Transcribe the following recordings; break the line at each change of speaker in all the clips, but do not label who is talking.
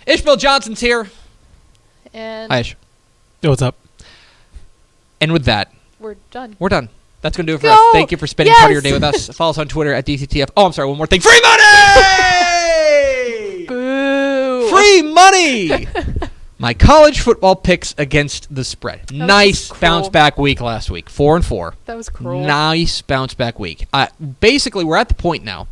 Ishmael Johnson's here.
And
Hi, Ish.
Yo, what's up?
And with that,
we're done.
That's going to do it for us. Thank you for spending part of your day with us. Follow us on Twitter at DCTF. Oh, I'm sorry. One more thing. Free money!
Boo!
Free money! My college football picks against the spread. Nice bounce back week last week. 4-4.
That was cruel.
Nice bounce back week. Basically, we're at the point now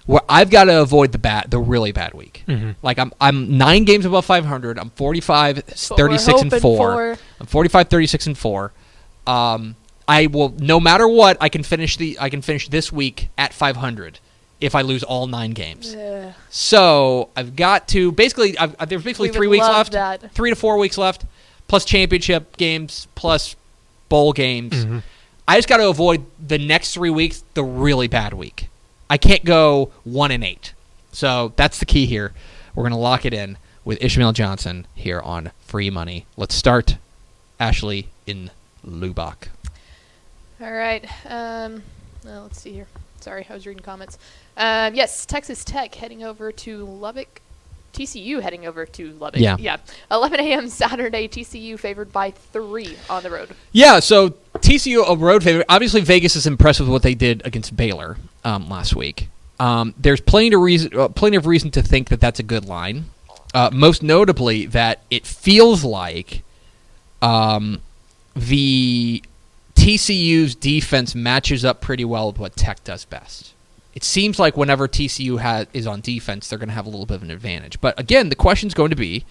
where I've got to avoid the really bad week.
Mm-hmm.
Like I'm 9 games above 500. I'm 45, 36 and 4. I'm 45, 36 and 4. I will, no matter what, I can finish this week at 500 if I lose all 9 games. So I've got to there's basically 3 weeks left, 3 to 4 weeks left, plus championship games, plus bowl games.
Mm-hmm.
I just got to avoid the next 3 weeks, the really bad week. I can't go 1-8. So that's the key here. We're going to lock it in with Ishmael Johnson here on Free Money. Let's start, Ashley, in Lubbock.
All right. Let's see here. Sorry, I was reading comments. Yes, Texas Tech heading over to Lubbock. TCU heading over to Lubbock. Yeah. 11 a.m. Saturday, TCU favored by 3 on the road.
Yeah, so TCU a road favorite. Obviously, Vegas is impressed with what they did against Baylor last week. There's plenty of reason to think that that's a good line. Most notably, that it feels like the TCU's defense matches up pretty well with what Tech does best. It seems like whenever TCU is on defense, they're going to have a little bit of an advantage. But again, the question's going to be,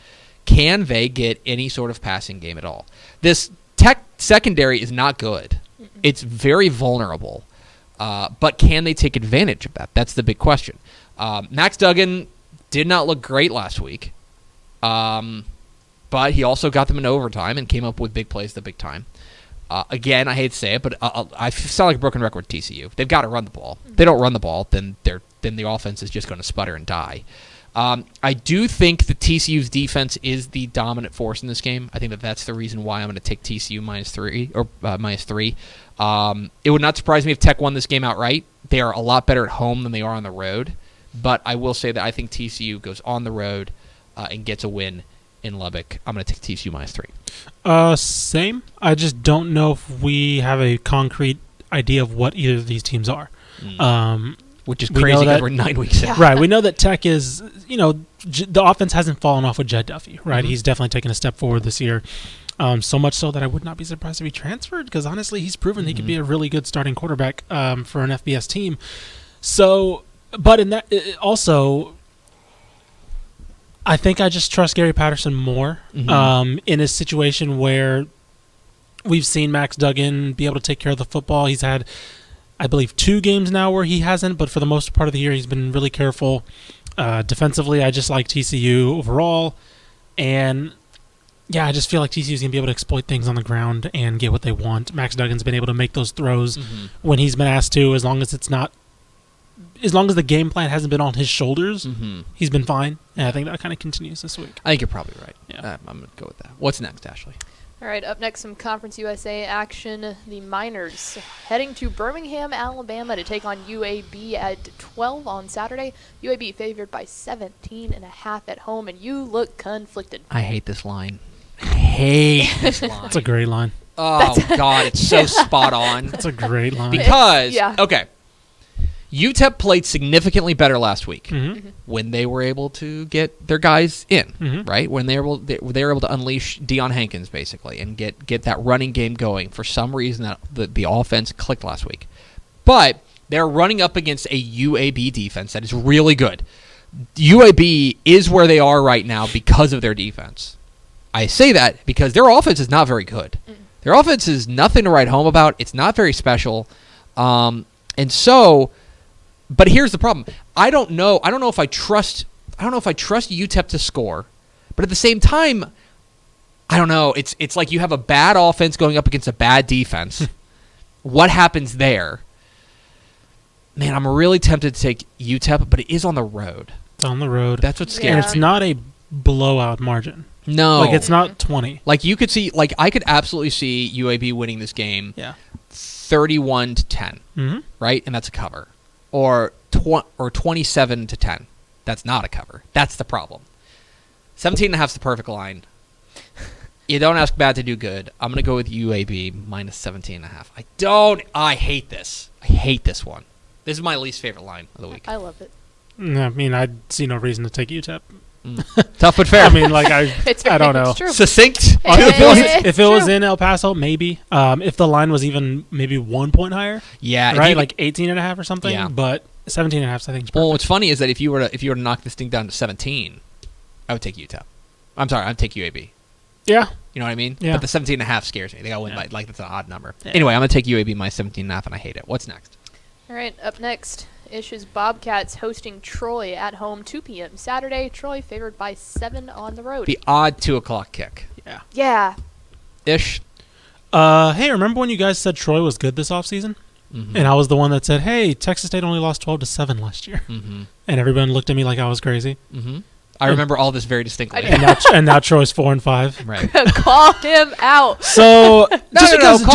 can they get any sort of passing game at all? This Tech secondary is not good. It's very vulnerable. But can they take advantage of that? That's the big question. Max Duggan did not look great last week. But he also got them in overtime and came up with big plays at the big time. Again, I hate to say it, but I sound like a broken record with TCU. They've got to run the ball. If they don't run the ball, then the offense is just going to sputter and die. I do think the TCU's defense is the dominant force in this game. I think that's the reason why I'm going to take TCU -3 or -3. It would not surprise me if Tech won this game outright. They are a lot better at home than they are on the road. But I will say that I think TCU goes on the road and gets a win in Lubbock. I'm going to take TCU -3.
Same. I just don't know if we have a concrete idea of what either of these teams are.
Which is crazy because we're 9 weeks in.
Right. We know that Tech is, the offense hasn't fallen off with Jed Duffy, right? Mm-hmm. He's definitely taken a step forward this year. So much so that I would not be surprised if he transferred because, honestly, he's proven he could be a really good starting quarterback for an FBS team. So, but in that, also, I think I just trust Gary Patterson more in a situation where we've seen Max Duggan be able to take care of the football. He's had, I believe, 2 games now where he hasn't, but for the most part of the year, he's been really careful. Defensively, I just like TCU overall. And, yeah, I just feel like TCU is going to be able to exploit things on the ground and get what they want. Max Duggan's been able to make those throws when he's been asked to, as long as the game plan hasn't been on his shoulders, he's been fine. And I think that kind of continues this week.
I think you're probably right.
Yeah.
I'm going to go with that. What's next, Ashley?
All right, up next, some Conference USA action. The Miners heading to Birmingham, Alabama to take on UAB at 12 on Saturday. UAB favored by 17.5 at home, and you look conflicted.
I hate this line. This line.
That's a great line.
Oh, God, it's so spot on.
That's a great line.
Because, okay, UTEP played significantly better last week when they were able to get their guys in, right? When they were able to unleash Deion Hankins, basically, and get that running game going. For some reason, the offense clicked last week. But they're running up against a UAB defense that is really good. UAB is where they are right now because of their defense. I say that because their offense is not very good. Their offense is nothing to write home about. It's not very special. And so... But here's the problem. I don't know if I trust UTEP to score, but at the same time, I don't know. It's like you have a bad offense going up against a bad defense. What happens there? Man, I'm really tempted to take UTEP, but it is on the road.
It's on the road.
That's what's scary.
And it's not a blowout margin.
No.
Like, it's not 20.
Like, you could see, like, I could absolutely see UAB winning this game 31-10, right? And that's a cover. Or 27-10. That's not a cover. That's the problem. 17.5 is the perfect line. You don't ask bad to do good. I'm going to go with UAB minus 17.5. I hate this. I hate this one. This is my least favorite line of the week.
I love it.
I mean, I see no reason to take UTEP.
Tough but fair.
I mean, like, I don't know.
It's true.
Succinct.
If it was in El Paso, maybe. If the line was even maybe 1 point higher.
Yeah.
Right? Like 18.5 or something.
Yeah.
But 17.5, I think, is perfect.
Well, what's funny is that if you were to knock this thing down to 17, I would take UTEP. I'm sorry, I'd take UAB.
Yeah.
You know what I mean?
Yeah.
But the 17.5 scares me. They got to win by, like, that's an odd number.
Yeah.
Anyway, I'm going to take UAB minus 17.5, and I hate it. What's next?
All right, up next, Ish's Bobcats hosting Troy at home 2 p.m. Saturday. Troy favored by 7 on the road.
The odd 2 o'clock kick.
Yeah.
Yeah.
Ish.
Hey, remember when you guys said Troy was good this offseason?
Mm-hmm.
And I was the one that said, hey, Texas State only lost 12-7 last year.
Mm-hmm.
And everyone looked at me like I was crazy.
Mm-hmm. I remember all this very distinctly.
And now Troy's 4-5.
Right.
Call him out.
So
Call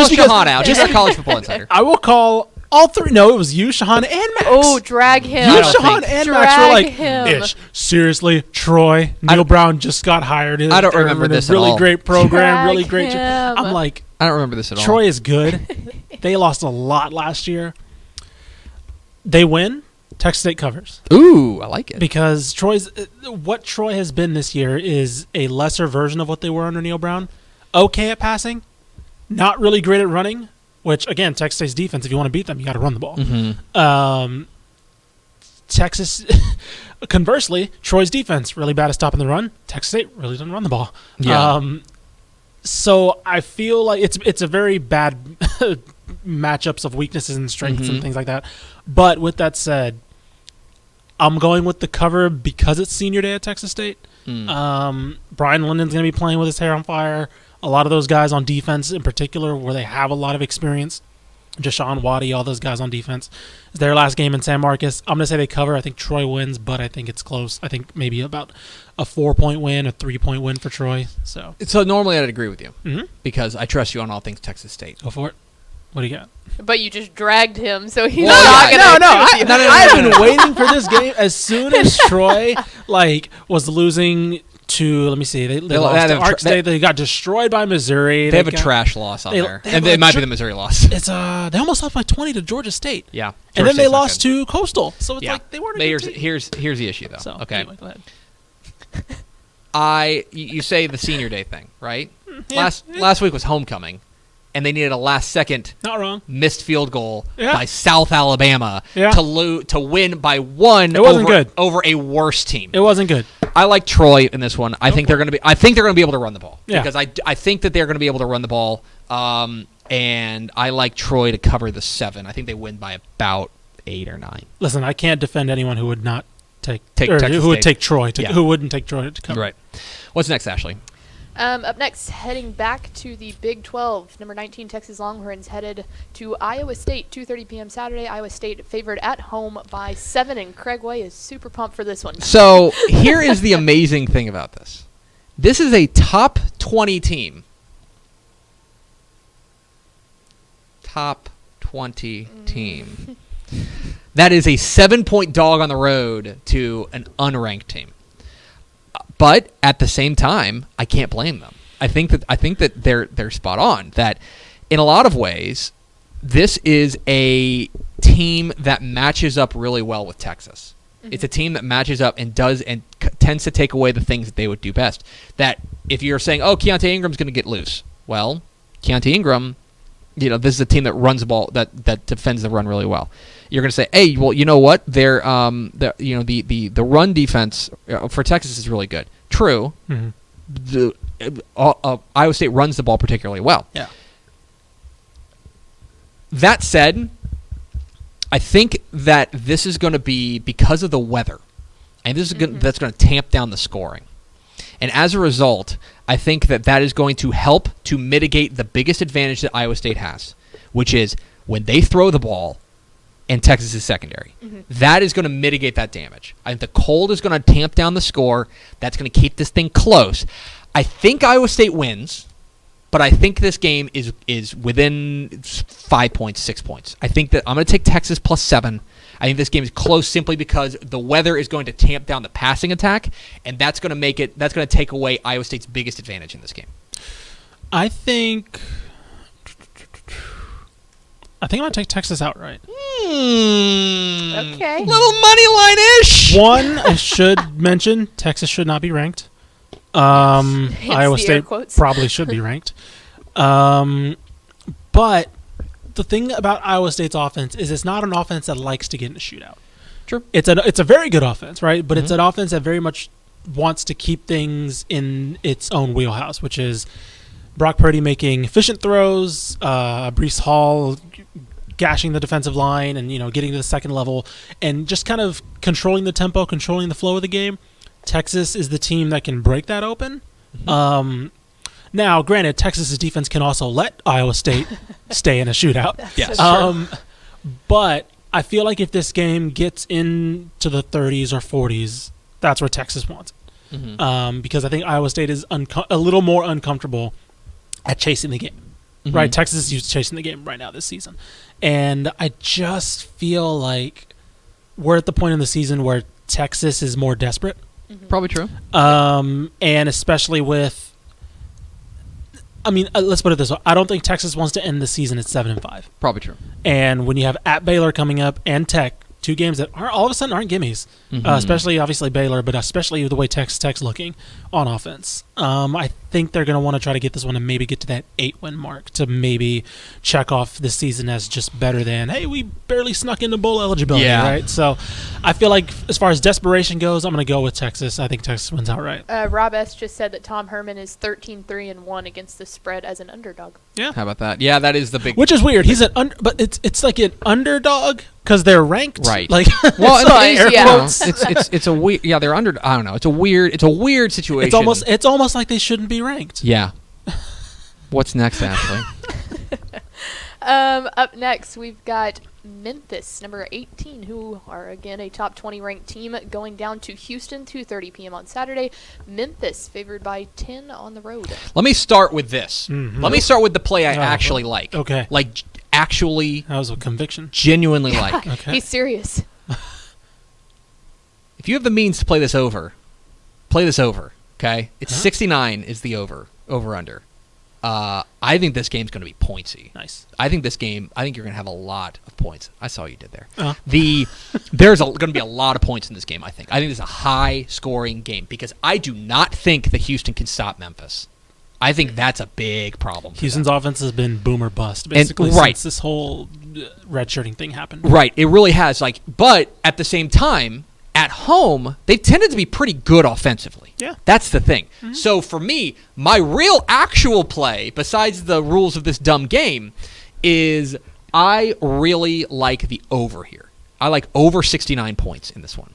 Shahan out. Just like College Football Insider.
I will call all three. No, it was you, Shahan, and Max.
Oh, drag him.
You, Shahan, and Max were like,
him.
Ish, seriously, Troy, Neil Brown just got hired.
I don't remember this at all.
Really great program,
Drag
really great.
him.
I'm like,
I don't remember this at all.
Troy is good. They lost a lot last year. They win. Texas State covers.
Ooh, I like it.
Because what Troy has been this year is a lesser version of what they were under Neil Brown. Okay at passing, not really great at running, which, again, Texas State's defense, if you want to beat them, you got to run the ball.
Mm-hmm.
Texas, conversely, Troy's defense, really bad at stopping the run. Texas State really doesn't run the ball.
Yeah.
So I feel like it's a very bad matchups of weaknesses and strengths and things like that. But with that said, I'm going with the cover because it's senior day at Texas State. Brian London's going to be playing with his hair on fire. A lot of those guys on defense in particular, where they have a lot of experience, Jashawn Waddy, all those guys on defense, it's their last game in San Marcos. I'm going to say they cover. I think Troy wins, but I think it's close. I think maybe about a 4-point win, a 3-point win for Troy. So
normally I'd agree with you because I trust you on all things Texas State.
Go for it. What do you got?
But you just dragged him, so he's
Well,
not
yeah,
going to.
I've been waiting for this game. As soon as Troy was losing to, let me see, they lost to Ark State. They got destroyed by Missouri.
They have a trash loss on there, and it might be the Missouri loss.
It's they almost lost by 20 to Georgia State.
Yeah,
and then they lost to Coastal. So it's like they weren't.
Here's the issue though.
So,
okay,
anyway, go ahead.
You say the senior day thing, right?
Yeah.
Last week was homecoming, and they needed a last second
not wrong
missed field goal by South Alabama to win by 1.
It wasn't good
over a worse team.
It wasn't good.
I like Troy in this one. I think they're going to be able to run the ball because I think that they're going to be able to run the ball. And I like Troy to cover the 7. I think they win by about 8 or 9.
Listen, I can't defend anyone who would not take
Texas
who would
State.
take Troy who wouldn't take Troy to cover.
Right. What's next, Ashley?
Up next, heading back to the Big 12, number 19 Texas Longhorns headed to Iowa State, 2:30 p.m. Saturday. Iowa State favored at home by 7, and Craig Way is super pumped for this one.
So here is the amazing thing about this. This is a top 20 team. Top 20 team. That is a 7-point dog on the road to an unranked team. But at the same time, I can't blame them. I think that they're spot on. That in a lot of ways, this is a team that matches up really well with Texas. It's a team that matches up and tends to take away the things that they would do best. That if you're saying, "Oh, Keontae Ingram's going to get loose," well, Keontae Ingram, this is a team that runs the ball that defends the run really well. You're going to say, hey, well, you know what? They're the run defense for Texas is really good. True. Iowa State runs the ball particularly well.
Yeah.
That said, I think that this is going to be because of the weather, and this is that's going to tamp down the scoring. And as a result, I think that is going to help to mitigate the biggest advantage that Iowa State has, which is when they throw the ball and Texas is secondary. That is going to mitigate that damage. I think the cold is going to tamp down the score. That's going to keep this thing close. I think Iowa State wins, but I think this game is within 5 points, 6 points. I think that I'm going to take Texas plus 7. I think this game is close simply because the weather is going to tamp down the passing attack, and that's going to take away Iowa State's biggest advantage in this game.
I think I'm going to take Texas outright.
Okay.
Little money line-ish.
One, I should mention, Texas should not be ranked. Iowa State probably should be ranked. But the thing about Iowa State's offense is it's not an offense that likes to get in a shootout.
True.
It's a very good offense, right? But it's an offense that very much wants to keep things in its own wheelhouse, which is Brock Purdy making efficient throws, Breece Hall gashing the defensive line and, getting to the second level and just kind of controlling the tempo, controlling the flow of the game. Texas is the team that can break that open. Now, granted, Texas's defense can also let Iowa State stay in a shootout.
Yes.
But I feel like if this game gets into the 30s or 40s, that's where Texas wants it. Because I think Iowa State is a little more uncomfortable at chasing the game. Right? Texas is used to chasing the game right now this season. And I just feel like we're at the point in the season where Texas is more desperate.
Probably true.
And especially with, let's put it this way. I don't think Texas wants to end the season at 7-5.
Probably true.
And when you have at Baylor coming up and Tech, two games that all of a sudden aren't gimmies, especially obviously Baylor, but especially the way Tech's looking on offense. I think they're going to want to try to get this one and maybe get to that 8-win mark to maybe check off this season as just better than, hey, we barely snuck into bowl eligibility, right? So I feel like as far as desperation goes, I'm going to go with Texas. I think Texas wins outright.
Rob S. just said that Tom Herman is 13-3-1 against the spread as an underdog.
Yeah.
How about that? Yeah, that is the big...
Which is weird. He's but it's like an underdog because they're ranked.
Right.
Like,
well, it's a weird... Yeah, they're under... I don't know. It's a weird situation.
It's almost like they shouldn't be ranked.
Yeah. What's next, Ashley?
Up next, we've got Memphis, number 18, who are, again, a top 20 ranked team, going down to Houston, 2:30 p.m. on Saturday. Memphis favored by 10 on the road.
Let me start with this. Let me start with the play I actually like.
Okay.
Like, actually...
That was a conviction.
Genuinely like.
Okay.
He's serious.
If you have the means to play this over, okay? It's 69 is the over-under. I think this game's going to be pointsy.
Nice.
I think you're going to have a lot of points. I saw what you did there. There's going to be a lot of points in this game, I think. I think this is a high-scoring game because I do not think that Houston can stop Memphis. I think that's a big problem.
Houston's offense has been boom or bust, basically, since this whole redshirting thing happened.
Right. It really has. But at the same time, at home, they've tended to be pretty good offensively.
Yeah.
That's the thing. So for me, my real actual play, besides the rules of this dumb game, is I really like the over here. I like over 69 points in this one.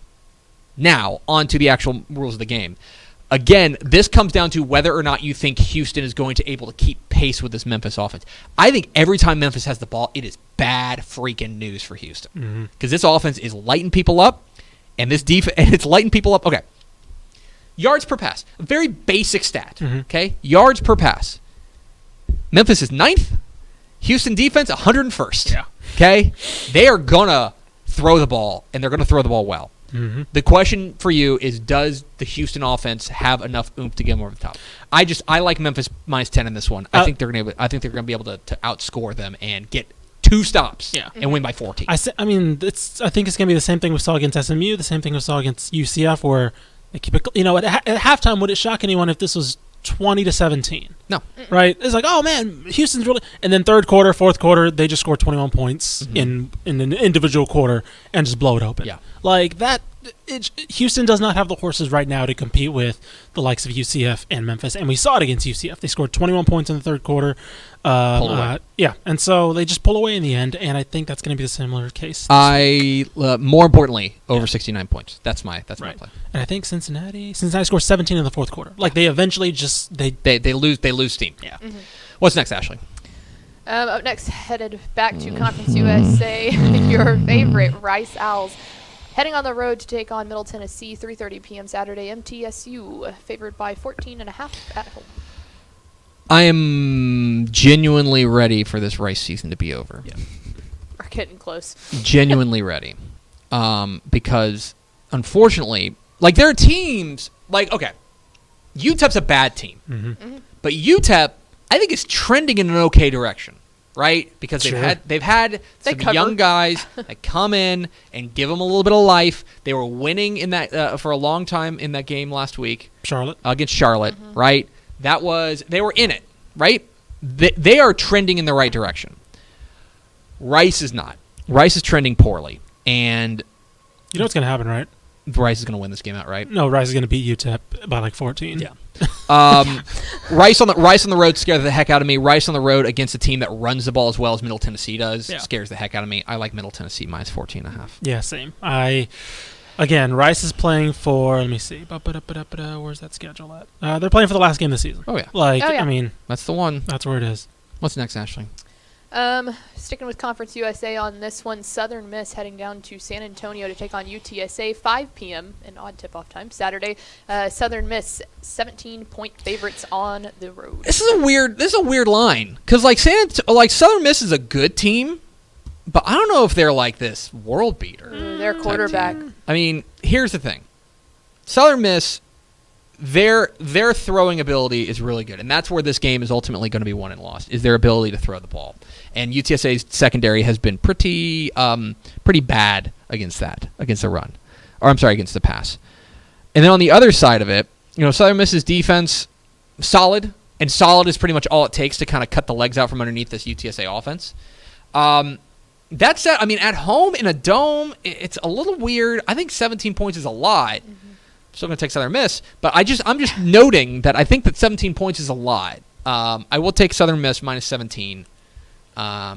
Now, on to the actual rules of the game. Again, this comes down to whether or not you think Houston is going to be able to keep pace with this Memphis offense. I think every time Memphis has the ball, it is bad freaking news for Houston. Because this offense is lighting people up, and this defense, and it's lighting people up. Okay. Yards per pass. A very basic stat. Okay? Yards per pass. Memphis is 9th. Houston defense, 101st.
Yeah.
Okay? They are going to throw the ball, and they're going to throw the ball well. The question for you is, does the Houston offense have enough oomph to get them over the top? I like Memphis minus 10 in this one. I think they're going to be able to outscore them and get 2 stops and win by 14.
I think it's going to be the same thing we saw against SMU, the same thing we saw against UCF, where they keep it, at halftime, would it shock anyone if this was 20-17?
No.
Right? It's like, oh man, Houston's really, and then third quarter, fourth quarter, they just score 21 points in an individual quarter and just blow it open.
Yeah.
Like that, Houston does not have the horses right now to compete with the likes of UCF and Memphis, and we saw it against UCF. They scored 21 points in the third quarter.
Pull away.
And so they just pull away in the end, and I think that's going to be the similar case.
More importantly, over 69 points. That's my play.
And I think Cincinnati scored 17 in the fourth quarter. Like they eventually just they
lose steam. Yeah. What's next, Ashley?
Up next, headed back to Conference USA, your favorite Rice Owls. Heading on the road to take on Middle Tennessee, 3:30 p.m. Saturday. MTSU favored by 14.5 at home.
I am genuinely ready for this Rice season to be over.
We're getting close.
Genuinely ready. because unfortunately, like there are teams like UTEP's a bad team, but UTEP I think is trending in an okay direction, right? Because they've had some young guys that come in and give them a little bit of life. They were winning in that for a long time in that game last week, against Charlotte, right? They were in it, right? They are trending in the right direction. Rice is not. Rice is trending poorly, and
you know what's going to happen, right?
Rice is going to win this game outright.
No, Rice is going to beat UTEP by like 14.
Yeah. Rice on the road scares the heck out of me. Rice on the road against a team that runs the ball as well as Middle Tennessee does scares the heck out of me. I like Middle Tennessee minus 14.5.
Yeah, same. Again, Rice is playing for. Let me see. Where's that schedule at? They're playing for the last game of the season.
Oh yeah.
I mean,
that's the one.
That's where it is.
What's next, Ashley?
Sticking with Conference USA on this one, Southern Miss heading down to San Antonio to take on UTSA, 5 p.m. in odd tip-off time Saturday. Southern Miss 17-point favorites on the road.
This is a weird line because Southern Miss is a good team, but I don't know if they're like this world beater.
Their quarterback.
I mean, here's the thing: Southern Miss. Their throwing ability is really good, and that's where this game is ultimately going to be won and lost, is their ability to throw the ball. And UTSA's secondary has been pretty bad against the run. Or, I'm sorry, against the pass. And then on the other side of it, Southern Miss's defense, solid, and solid is pretty much all it takes to kind of cut the legs out from underneath this UTSA offense. That said, I mean, at home in a dome, it's a little weird. I think 17 points is a lot. Still going to take Southern Miss, but I'm just noting that I think that 17 points is a lot. I will take Southern Miss minus 17. I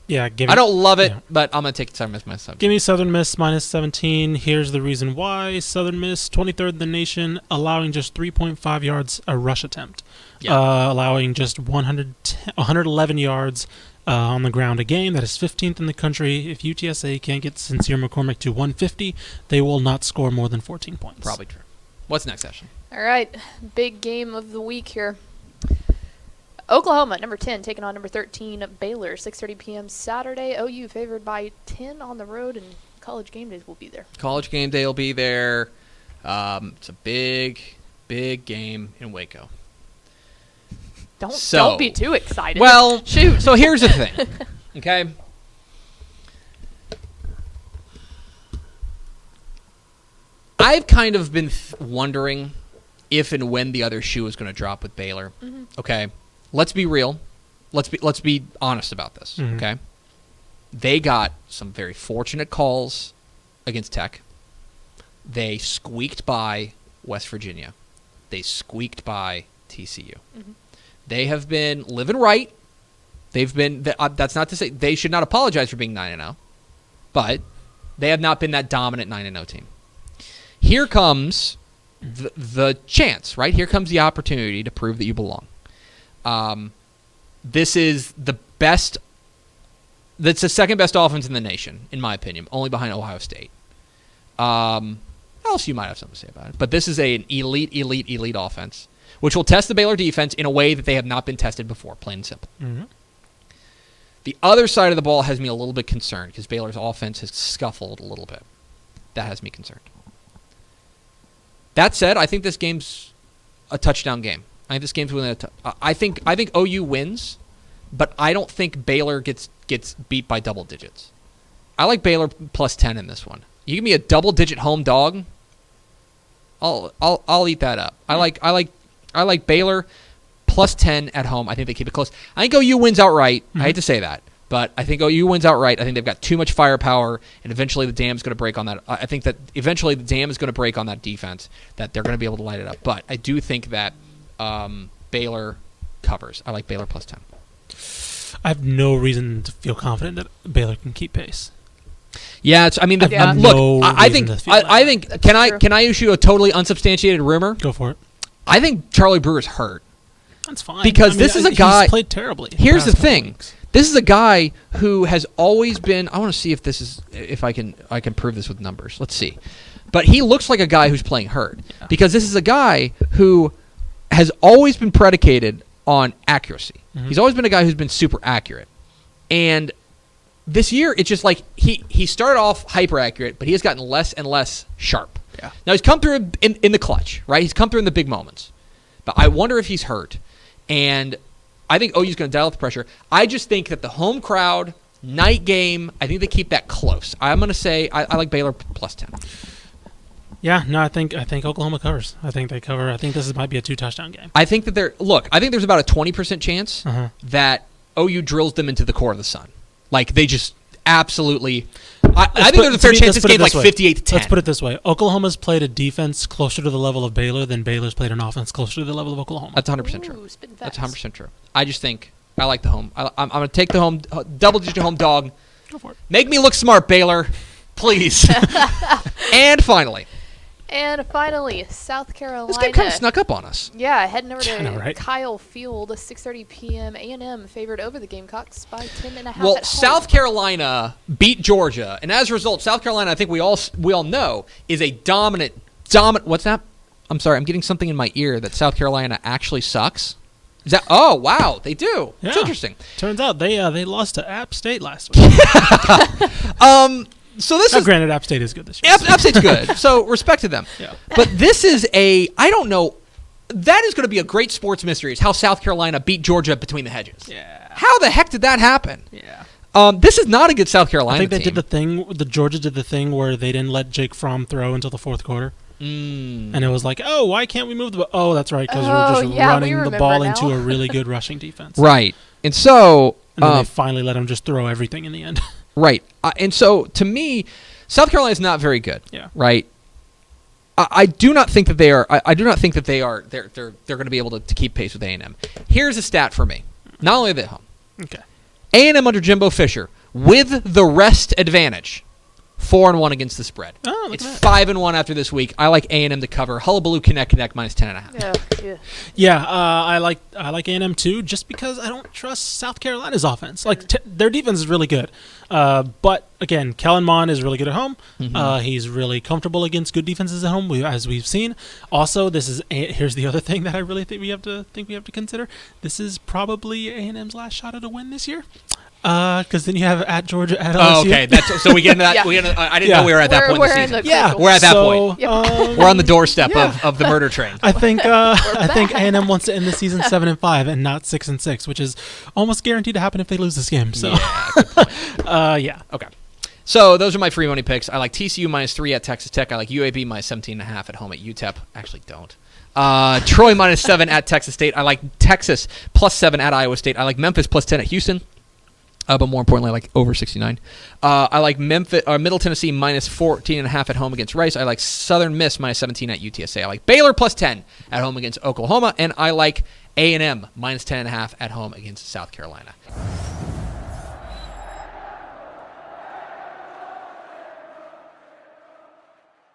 don't love it, but I'm going to take Southern Miss minus 17.
Give me Southern Miss minus 17. Here's the reason why. Southern Miss, 23rd in the nation, allowing just 3.5 yards a rush attempt, allowing just 111 yards on the ground a game. That is 15th in the country. If UTSA can't get Sincere McCormick to 150, they will not score more than 14 points.
Probably true. What's next, Ashley?
All right, big game of the week here. Oklahoma, number 10, taking on number 13, Baylor, 6:30 p.m. Saturday. OU favored by 10 on the road, and College Game Days will be there.
College Game Day will be there. It's a big game in Waco.
Don't be too excited.
Well,
shoot.
So here's the thing, okay? I've kind of been wondering if and when the other shoe is going to drop with Baylor. Okay, let's be real. Let's be honest about this. Okay, they got some very fortunate calls against Tech. They squeaked by West Virginia. They squeaked by TCU. They have been living right. They've been. That's not to say they should not apologize for being 9-0, but they have not been that dominant 9-0 team. Here comes the chance, right? Here comes the opportunity to prove that you belong. This is the best. That's the second best offense in the nation, in my opinion, only behind Ohio State. Else you might have something to say about it, but this is an elite offense, which will test the Baylor defense in a way that they have not been tested before, plain and simple. The other side of the ball has me a little bit concerned because Baylor's offense has scuffled a little bit. That has me concerned. That said, I think this game's a touchdown game. I think this game's within I think OU wins, but I don't think Baylor gets beat by double digits. I like Baylor plus 10 in this one. You give me a double-digit home dog, I'll eat that up. I like Baylor plus 10 at home. I think they keep it close. I think OU wins outright. I hate to say that, but I think OU wins outright. I think they've got too much firepower, and eventually the dam's going to break on that. I think that eventually the dam is going to break on that defense, that they're going to be able to light it up. But I do think that Baylor covers. I like Baylor plus 10.
I have no reason to feel confident that Baylor can keep pace.
Yeah, I mean, look. I think. Can I issue a totally unsubstantiated rumor?
Go for it.
I think Charlie Brewer's hurt.
That's fine.
Because this is a guy.
He's played terribly.
Here's the thing. This is a guy who has always been. I want to see if I can prove this with numbers. Let's see. But he looks like a guy who's playing hurt because this is a guy who has always been predicated on accuracy. He's always been a guy who's been super accurate, and this year, it's just like he started off hyper accurate, but he has gotten less and less sharp.
Yeah.
Now, he's come through in the clutch, right? He's come through in the big moments. But I wonder if he's hurt. And I think OU's going to dial up the pressure. I just think that the home crowd, night game, I think they keep that close. I'm going to say I like Baylor plus 10.
Yeah, no, I think Oklahoma covers. I think they cover. I think this might be a 2-touchdown game.
I think that I think there's about a 20% chance that OU drills them into the core of the sun. Like, they just absolutely I think there's a fair chance this game's like 58-10.
Let's put it this way. Oklahoma's played a defense closer to the level of Baylor than Baylor's played an offense closer to the level of Oklahoma.
That's 100% true. That's 100% true. I just think I like the home. I'm going to take the home double-digit home dog.
Go for it.
Make me look smart, Baylor. Please. And finally,
South Carolina.
This game kind of snuck up on us.
Yeah, heading over to
right?
Kyle Field, 6:30 p.m. A&M favored over the Gamecocks by 10.5.
Well, South Carolina beat Georgia, and as a result, South Carolina, I think we all know, is a dominant. What's that? I'm sorry, I'm getting something in my ear that South Carolina actually sucks. Is that? Oh, wow, they do.
Yeah.
It's interesting.
Turns out they lost to App State last week.
So this
now,
is
granted, App State is good this year.
App State's good, so respect to them.
Yeah.
But this is I don't know. That is going to be a great sports mystery. Is how South Carolina beat Georgia between the hedges.
Yeah.
How the heck did that happen?
Yeah.
This is not a good South Carolina
I think they
team.
did the thing. The Georgia did the thing where they didn't let Jake Fromm throw until the fourth quarter. And it was like, oh, why can't we move the ball? Oh, that's right, because we're just running the ball into a really good rushing defense.
Right. And so...
And then they finally let him just throw everything in the end.
Right. And so, to me, South Carolina is not very good.
Yeah.
Right? I do not think that they are... I do not think that they are... They're going to be able to keep pace with A&M. Here's a stat for me. Not only are they at home.
Okay.
A&M under Jimbo Fisher, with the rest advantage, 4-1 against the spread.
Oh,
it's 5-1 after this week. I like A&M to cover. Hullabaloo Connect minus 10.5.
Yeah. I like A&M too, just because I don't trust South Carolina's offense. Like their defense is really good, but again, Kellen Mond is really good at home. He's really comfortable against good defenses at home, as we've seen. Also, here's the other thing that I really think we have to consider. This is probably A&M's last shot at a win this year. Because then you have at Georgia, at LSU.
Oh, okay. So we get into that. I didn't know we were at that point in the season. We're at that point. We're on the doorstep of the murder train.
I think A&M wants to end the season 7-5 and not 6-6, which is almost guaranteed to happen if they lose this game. So
yeah, good point.
Yeah.
Okay. So those are my free money picks. I like TCU minus 3 at Texas Tech. I like UAB minus 17.5 at home at UTEP. Actually, don't. Troy minus 7 at Texas State. I like Texas plus 7 at Iowa State. I like Memphis plus 10 at Houston. But more importantly, I like over 69. I like Middle Tennessee minus 14.5 at home against Rice. I like Southern Miss minus 17 at UTSA. I like Baylor plus 10 at home against Oklahoma. And I like A&M minus 10.5 at home against South Carolina.